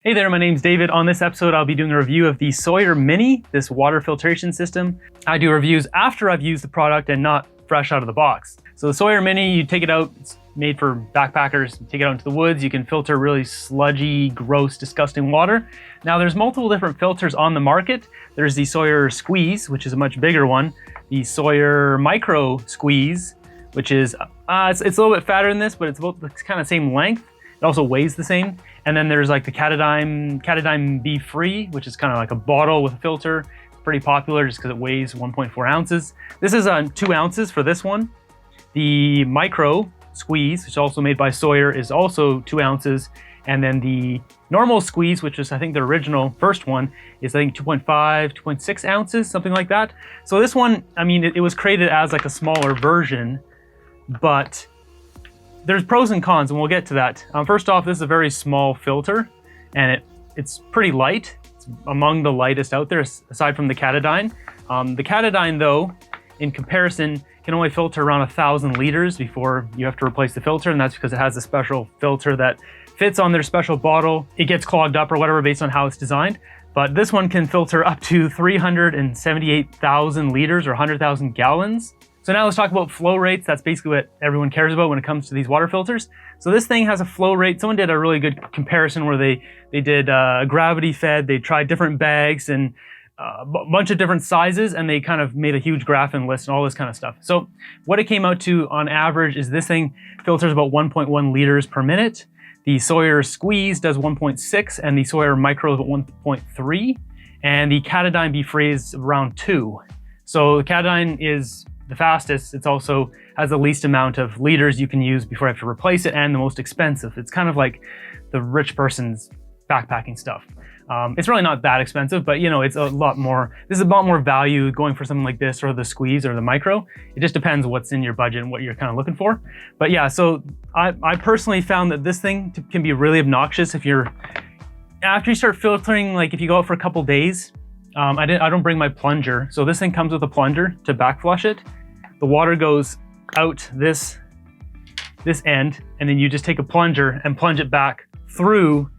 Hey there, my name's David. On this episode, I'll be doing a review of the Sawyer Mini, this water filtration system. I do reviews after I've used the product and not fresh out of the box. So the Sawyer Mini, you take it out, it's made for backpackers, you take it out into the woods, you can filter really sludgy, gross, disgusting water. Now there's multiple different filters on the market. There's the Sawyer Squeeze, which is a much bigger one. The Sawyer Micro Squeeze, which is, it's a little bit fatter than this, but it's about the kind of same length. It also weighs the same. And then there's like the Katadyn Be Free, which is kind of like a bottle with a filter. It's pretty popular just because it weighs 1.4 ounces. This is 2 ounces for this one. The Micro Squeeze, which is also made by Sawyer, is also 2 ounces. And then the normal squeeze, which is I think the original first one, is I think 2.5, 2.6 ounces, something like that. So this one, I mean, it was created as like a smaller version, but there's pros and cons, and we'll get to that. First off, this is a very small filter, and it's pretty light. It's among the lightest out there, aside from the Katadyn. The Katadyn, though, in comparison, can only filter around 1,000 liters before you have to replace the filter, and that's because it has a special filter that fits on their special bottle. It gets clogged up or whatever based on how it's designed, but this one can filter up to 378,000 liters or 100,000 gallons. So now let's talk about flow rates. That's basically what everyone cares about when it comes to these water filters. So this thing has a flow rate. Someone did a really good comparison where they did gravity fed. They tried different bags and a bunch of different sizes, and they kind of made a huge graph and list and all this kind of stuff. So what it came out to on average is this thing filters about 1.1 liters per minute. The Sawyer Squeeze does 1.6, and the Sawyer Micro is 1.3, and the Katadyn Be Free is around 2. So the Katadyn is the fastest. It's also has the least amount of liters you can use before you have to replace it, and the most expensive. It's kind of like the rich person's backpacking stuff. It's really not that expensive, but you know, it's a lot more. This is a lot more value going for something like this or the Squeeze or the Micro. It just depends what's in your budget and what you're kind of looking for. But yeah, so I personally found that this thing can be really obnoxious after you start filtering, like if you go out for a couple days. I don't bring my plunger, so this thing comes with a plunger to back flush it. The water goes out this end, and then you just take a plunger and plunge it back through,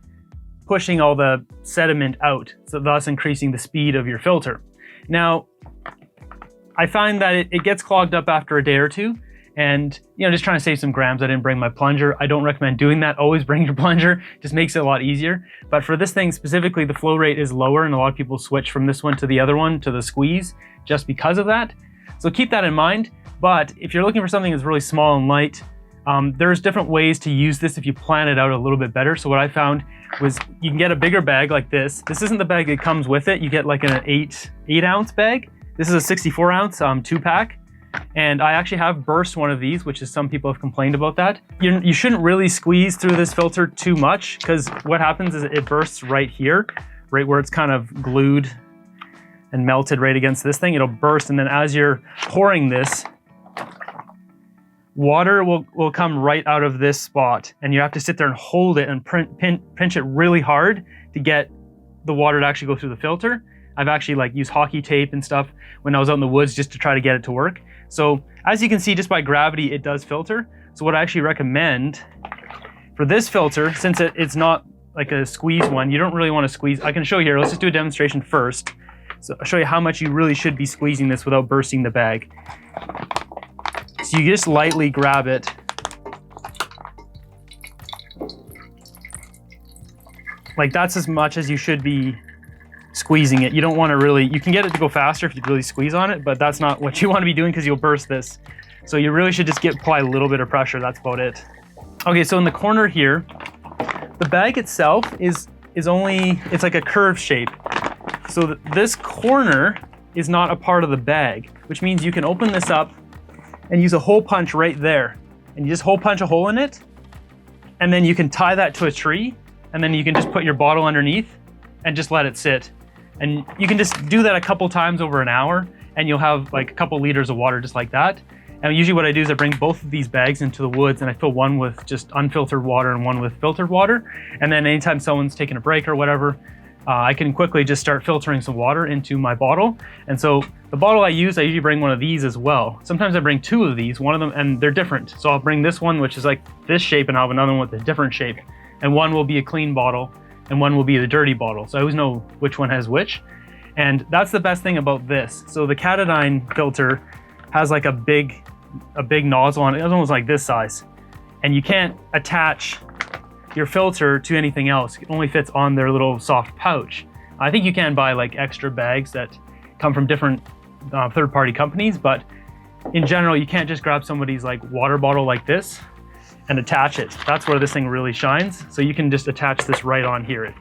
pushing all the sediment out, so thus increasing the speed of your filter. Now, I find that it gets clogged up after a day or two, and you know, just trying to save some grams, I didn't bring my plunger. I don't recommend doing that. Always bring your plunger, just makes it a lot easier. But for this thing specifically, the flow rate is lower, and a lot of people switch from this one to the other one, to the Squeeze, just because of that. So keep that in mind. But if you're looking for something that's really small and light, there's different ways to use this if you plan it out a little bit better. So what I found was you can get a bigger bag like this. This isn't the bag that comes with it. You get like an 8 ounce bag. This is a 64 ounce 2-pack. And I actually have burst one of these, which is some people have complained about that. You shouldn't really squeeze through this filter too much, because what happens is it bursts right here, right where it's kind of glued and melted right against this thing. It'll burst, and then as you're pouring this, water will come right out of this spot, and you have to sit there and hold it and pinch it really hard to get the water to actually go through the filter. I've actually like used hockey tape and stuff when I was out in the woods just to try to get it to work. So as you can see, just by gravity, it does filter. So what I actually recommend for this filter, since it's not like a squeeze one, you don't really want to squeeze. I can show you here. Let's just do a demonstration first. So I'll show you how much you really should be squeezing this without bursting the bag. So you just lightly grab it. Like that's as much as you should be squeezing it. You don't want to really, you can get it to go faster if you really squeeze on it, but that's not what you want to be doing because you'll burst this. So you really should just apply a little bit of pressure. That's about it. Okay, so in the corner here, the bag itself is only, it's like a curved shape. So this corner is not a part of the bag, which means you can open this up and use a hole punch right there. And you just hole punch a hole in it, and then you can tie that to a tree, and then you can just put your bottle underneath and just let it sit. And you can just do that a couple times over an hour, and you'll have like a couple liters of water just like that. And usually what I do is I bring both of these bags into the woods, and I fill one with just unfiltered water and one with filtered water. And then anytime someone's taking a break or whatever, I can quickly just start filtering some water into my bottle. And so the bottle I usually bring one of these as well. Sometimes I bring 2 of these, one of them, and they're different. So I'll bring this one, which is like this shape, and I'll have another one with a different shape. And one will be a clean bottle, and one will be the dirty bottle. So I always know which one has which. And that's the best thing about this. So the Katadyn filter has like a big nozzle on it. It's almost like this size. And you can't attach your filter to anything else. It only fits on their little soft pouch. I think you can buy like extra bags that come from different third-party companies, but in general, you can't just grab somebody's like water bottle like this and attach it. That's where this thing really shines. So you can just attach this right on here. It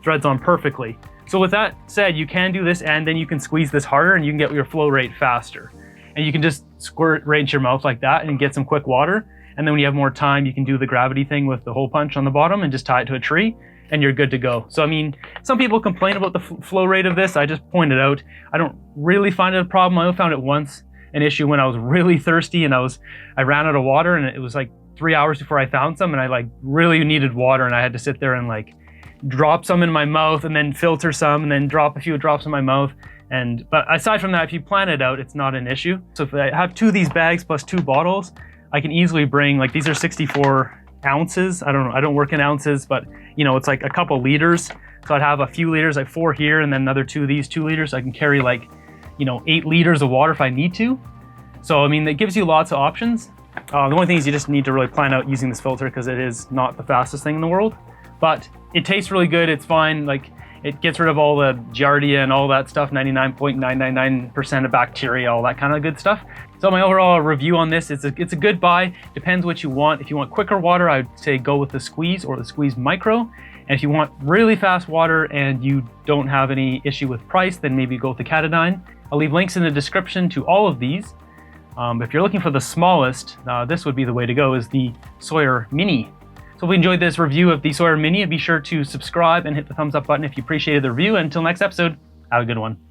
threads on perfectly. So with that said, you can do this and then you can squeeze this harder and you can get your flow rate faster. And you can just squirt right into your mouth like that and get some quick water. And then when you have more time, you can do the gravity thing with the hole punch on the bottom and just tie it to a tree and you're good to go. So, I mean, some people complain about the flow rate of this. I just pointed out, I don't really find it a problem. I only found it once an issue when I was really thirsty and I ran out of water and it was like 3 hours before I found some and I like really needed water and I had to sit there and like drop some in my mouth and then filter some and then drop a few drops in my mouth. But aside from that, if you plan it out, it's not an issue. So if I have 2 of these bags plus 2 bottles, I can easily bring, like these are 64 ounces. I don't know, I don't work in ounces, but you know, it's like a couple liters. So I'd have a few liters, like 4 here and then another 2 of these 2 liters. I can carry like, you know, 8 liters of water if I need to. So, I mean, it gives you lots of options. The only thing is you just need to really plan out using this filter because it is not the fastest thing in the world, but it tastes really good. It's fine. Like it gets rid of all the giardia and all that stuff, 99.999% of bacteria, all that kind of good stuff. So my overall review on this, it's a good buy. Depends what you want. If you want quicker water, I would say go with the Squeeze or the Squeeze Micro. And if you want really fast water and you don't have any issue with price, then maybe go with the Katadyn. I'll leave links in the description to all of these. If you're looking for the smallest, this would be the way to go, is the Sawyer Mini. So if you enjoyed this review of the Sawyer Mini, be sure to subscribe and hit the thumbs up button if you appreciated the review. And until next episode, have a good one.